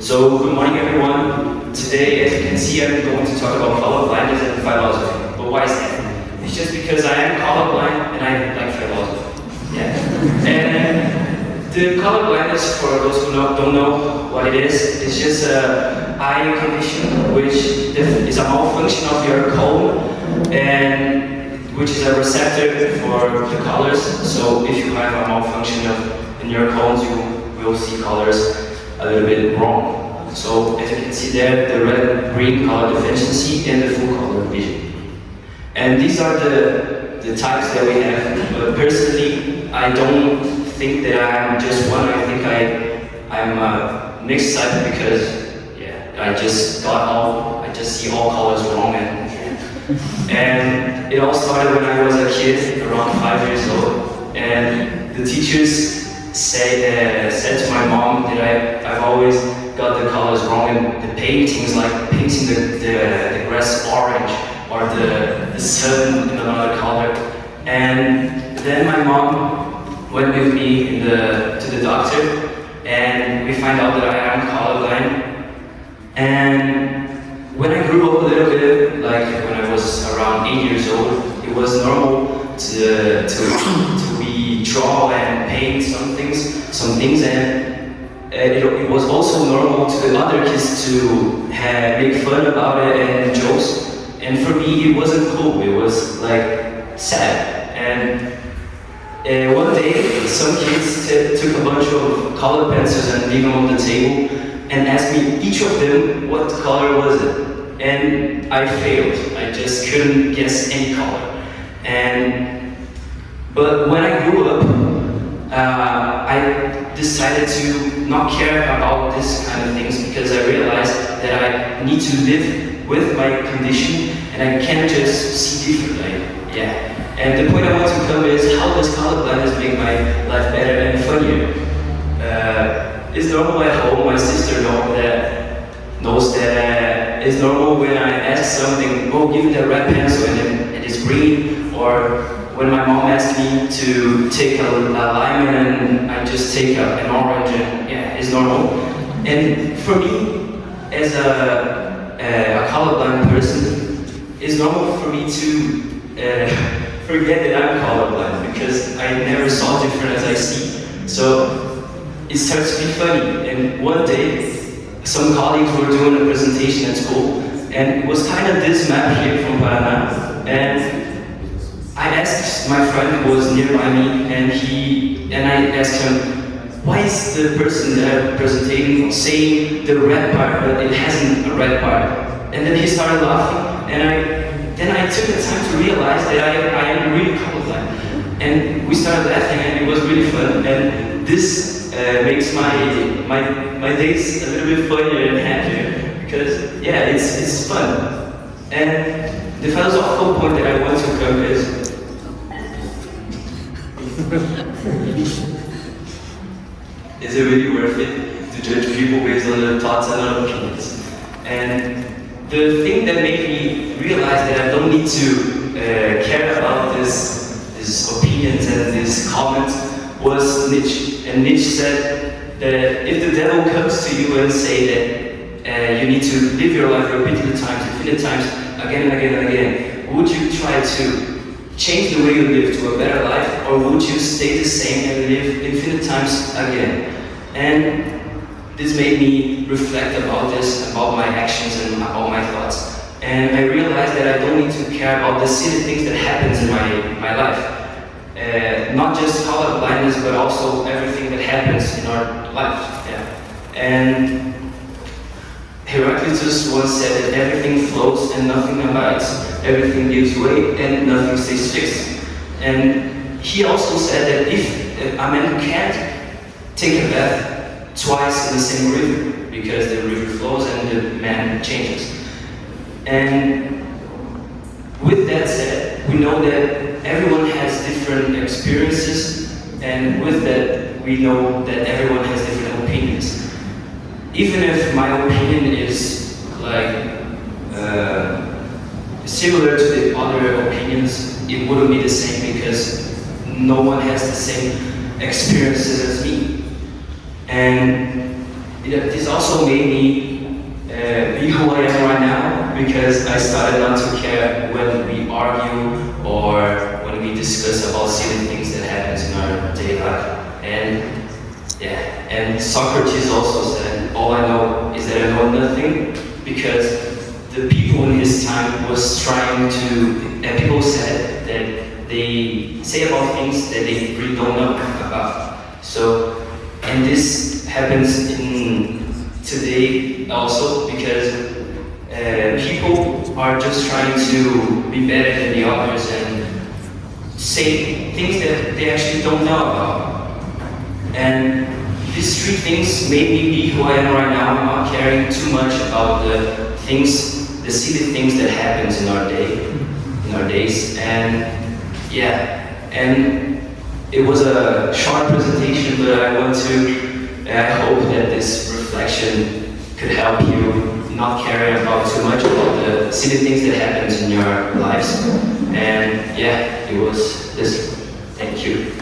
So, good morning everyone. Today, as you can see, I'm going to talk about colorblindness and philosophy. But why is that? It's just because I am colorblind and I like philosophy. Yeah. And the colorblindness, for those who don't know what it is, it's just an eye condition which is a malfunction of your cone, and which is a receptor for the colors. So if you have a malfunction in your cones, you will see colors a little bit wrong. So as you can see there, the red-green color deficiency and the full color vision. And these are the types that we have. But personally, I don't think that I'm just one. I think I'm a mixed type because I just see all colors wrong. And it all started when I was a kid, around 5 years old. And the teachers said to my mom that I've always got the colors wrong in the paintings, like painting the grass orange or the sun in another color. And then my mom went with me to the doctor, and we find out that I am colorblind. And when I grew up a little bit, like when I was around 8 years old, it was normal to draw and paint some things, and it was also normal to the other kids to make fun about it and jokes. And for me, it wasn't cool. It was like sad. And one day, some kids took a bunch of colored pencils and leave them on the table and asked me, each of them, what color was it? And I failed. I just couldn't guess any color. But when I grew up, I decided to not care about this kind of things because I realized that I need to live with my condition and I can't just see differently. Yeah. And the point I want to come is, how does colorblindness make my life better and funnier? It's normal at home. My sister knows that it's normal when I ask something, oh, give me that red pencil, and it's green, or when my mom asked me to take a lemon and I just take an orange, and it's normal. And for me, as a colorblind person, it's normal for me to forget that I'm colorblind because I never saw different as I see. So it starts to be funny. And one day, some colleagues were doing a presentation at school, and it was kind of this map here from Paraná. And I asked my friend who was nearby me, and I asked him, why is the person there presenting saying the red part, but it hasn't a red part? And then he started laughing, and then I took the time to realize that I am really colorblind. And we started laughing, and it was really fun. And this makes my days a little bit funnier and happier because it's fun. And the philosophical point that I want to come is, is it really worth it to judge people based on their thoughts and their opinions? And the thing that made me realize that I don't need to care about these opinions and these comments was Nietzsche. And Nietzsche said that if the devil comes to you and say that you need to live your life repeated times, infinite times, again and again and again, would you try to change the way you live to a better life, or would you stay the same and live infinite times again? And this made me reflect about this, about my actions and about my thoughts. And I realized that I don't need to care about the silly things that happens in my life. Not just colorblindness, but also everything that happens in our life. Yeah. And Heraclitus once said that everything floats and nothing abides. Everything gives way and nothing stays fixed. And he also said that if a man can't take a bath twice in the same river, because the river flows and the man changes. And with that said, we know that everyone has different experiences, and with that, we know that everyone has different opinions. Even if my opinion is like similar to the other opinions, it wouldn't be the same because no one has the same experiences as me. And this also made me be who I am right now, because I started not to care when we argue or when we discuss about silly things that happens in our daily life. And yeah, and Socrates also said, all I know is that I know nothing, because the people in his time was trying to, and people said that they say about things that they really don't know about. So, and this happens in today also, because people are just trying to be better than the others and say things that they actually don't know about. And these three things made me be who I am right now, not caring too much about the things, the silly things that happens in our days. And yeah, and it was a short presentation, but I want to, I hope that this reflection could help you not care about too much about the silly things that happens in your lives. And yeah, it was this. Thank you.